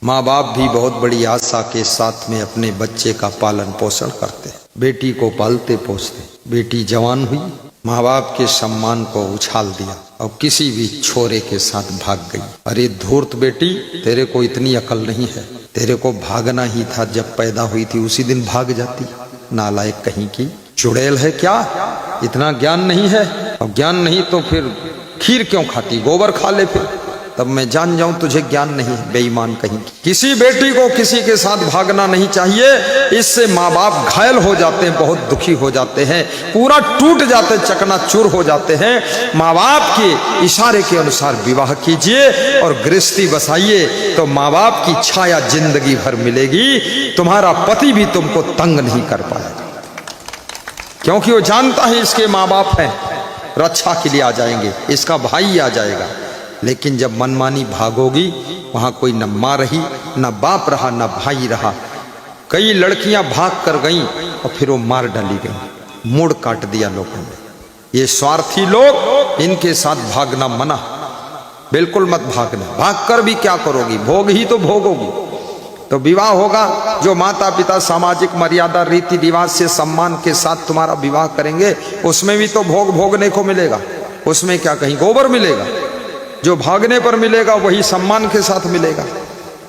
माँ बाप भी बहुत बड़ी आशा के साथ में अपने बच्चे का पालन पोषण करते हैं, बेटी को पालते पोसते। बेटी जवान हुई, माँ बाप के सम्मान को उछाल दिया और किसी भी छोरे के साथ भाग गई। अरे धूर्त बेटी, तेरे को इतनी अकल नहीं है, तेरे को भागना ही था, जब पैदा हुई थी उसी दिन भाग जाती। नालायक कहीं की, चुड़ैल है क्या, इतना ज्ञान नहीं है? और ज्ञान नहीं तो फिर खीर क्यों खाती, गोबर खा ले फिर, तब मैं जान जाऊं तुझे ज्ञान नहीं है, बेईमान कहीं की। किसी बेटी को किसी के साथ भागना नहीं चाहिए, इससे माँ बाप घायल हो जाते हैं, बहुत दुखी हो जाते हैं, पूरा टूट जाते, चकनाचूर हो जाते हैं। माँ बाप के इशारे के अनुसार विवाह कीजिए और गृहस्थी बसाइए, तो माँ बाप की छाया जिंदगी भर मिलेगी। तुम्हारा पति भी तुमको तंग नहीं कर पाएगा, क्योंकि वो जानता है इसके माँ बाप हैं, रक्षा के लिए आ जाएंगे, इसका भाई आ जाएगा। लेकिन जब मनमानी भागोगी, वहां कोई न माँ रही, न बाप रहा, न भाई रहा। कई लड़कियां भाग कर गईं और फिर वो मार डाली गई, मुड़ काट दिया लोगों ने। ये स्वार्थी लोग, इनके साथ भागना मना, बिल्कुल मत भागना। भाग कर भी क्या करोगी, भोग ही तो भोगोगी। तो विवाह होगा, जो माता पिता सामाजिक मर्यादा रीति रिवाज से सम्मान के साथ तुम्हारा विवाह करेंगे, उसमें भी तो भोग भोगने को मिलेगा। उसमें क्या कहीं गोबर मिलेगा? जो भागने पर मिलेगा वही सम्मान के साथ मिलेगा।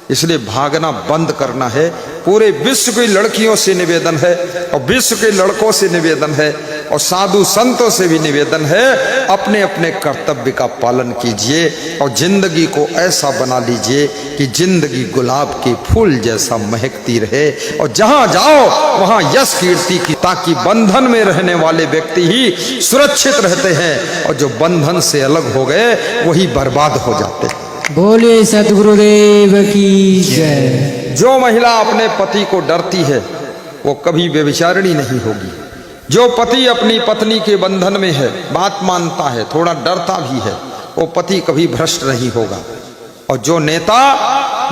इसलिए भागना बंद करना है। पूरे विश्व की लड़कियों से निवेदन है और विश्व के लड़कों से निवेदन है और साधु संतों से भी निवेदन है, अपने अपने कर्तव्य का पालन कीजिए और जिंदगी को ऐसा बना लीजिए कि जिंदगी गुलाब के फूल जैसा महकती रहे और जहां जाओ वहां यश कीर्ति की, ताकि बंधन में रहने वाले व्यक्ति ही सुरक्षित रहते हैं और जो बंधन से अलग हो गए वही बर्बाद हो जाते हैं। बोले सद्गुरुदेव की जय। जो महिला अपने पति को डरती है वो कभी व्यभिचारिणी नहीं होगी। जो पति अपनी पत्नी के बंधन में है, बात मानता है, थोड़ा डरता भी है, वो पति कभी भ्रष्ट नहीं होगा। और जो नेता,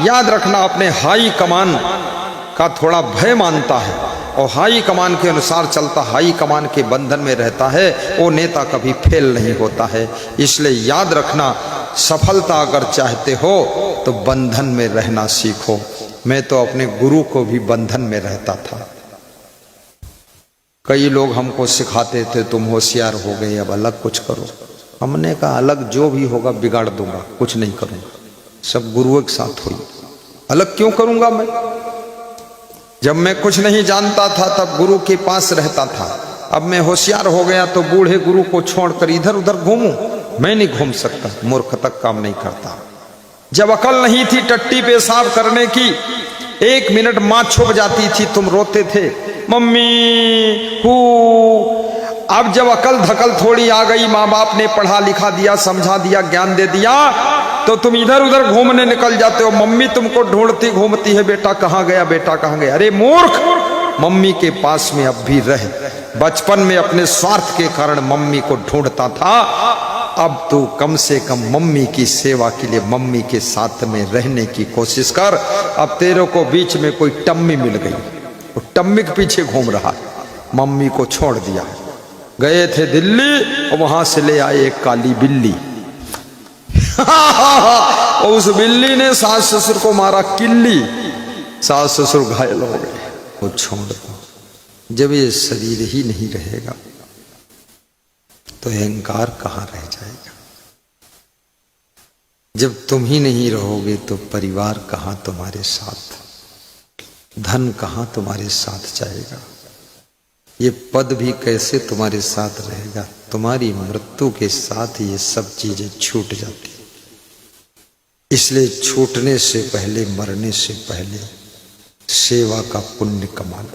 याद रखना, अपने हाई कमान का थोड़ा भय मानता है और हाई कमान के अनुसार चलता, हाई कमान के बंधन में रहता है, वो नेता कभी फेल नहीं होता है। इसलिए याद रखना, सफलता अगर चाहते हो तो बंधन में रहना सीखो। मैं तो अपने गुरु को भी बंधन में रहता था। कई लोग हमको सिखाते थे तुम होशियार हो गए, अब अलग कुछ करो। हमने कहा अलग जो भी होगा बिगाड़ दूंगा, कुछ नहीं करूंगा, सब गुरुओं के साथ हुई। अलग क्यों करूंगा मैं? जब मैं कुछ नहीं जानता था तब गुरु के पास रहता था। अब मैं होशियार हो गया तो बूढ़े गुरु को छोड़कर इधर उधर घूमूं? मैं नहीं घूम सकता, मूर्ख तक काम नहीं करता। जब अकल नहीं थी टट्टी पेशाब करने की, 1 मिनट मां छुप जाती थी, तुम रोते थे, मम्मी हू। अब जब अकल धकल थोड़ी आ गई, माँ बाप ने पढ़ा लिखा दिया, समझा दिया, ज्ञान दे दिया, तो तुम इधर उधर घूमने निकल जाते हो। मम्मी तुमको ढूंढती घूमती है, बेटा कहाँ गया, बेटा कहाँ गया। अरे मूर्ख, मम्मी के पास में अब भी रह। बचपन में अपने स्वार्थ के कारण मम्मी को ढूंढता था, अब तू कम से कम मम्मी की सेवा के लिए मम्मी के साथ में रहने की कोशिश कर। अब तेरे को बीच में कोई टम्मी मिल गई, वो टम्मी के पीछे घूम रहा, मम्मी को छोड़ दिया। गए थे दिल्ली और वहां से ले आए एक काली बिल्ली और उस बिल्ली ने सास ससुर को मारा किल्ली, सास ससुर घायल हो गए। वो छोड़ दो। जब ये शरीर ही नहीं रहेगा तो अहंकार कहाँ रह जाएगा? जब तुम ही नहीं रहोगे तो परिवार कहाँ तुम्हारे साथ, धन कहाँ तुम्हारे साथ जाएगा, ये पद भी कैसे तुम्हारे साथ रहेगा? तुम्हारी मृत्यु के साथ ये सब चीजें छूट जाती। इसलिए छूटने से पहले, मरने से पहले सेवा का पुण्य कमा लो।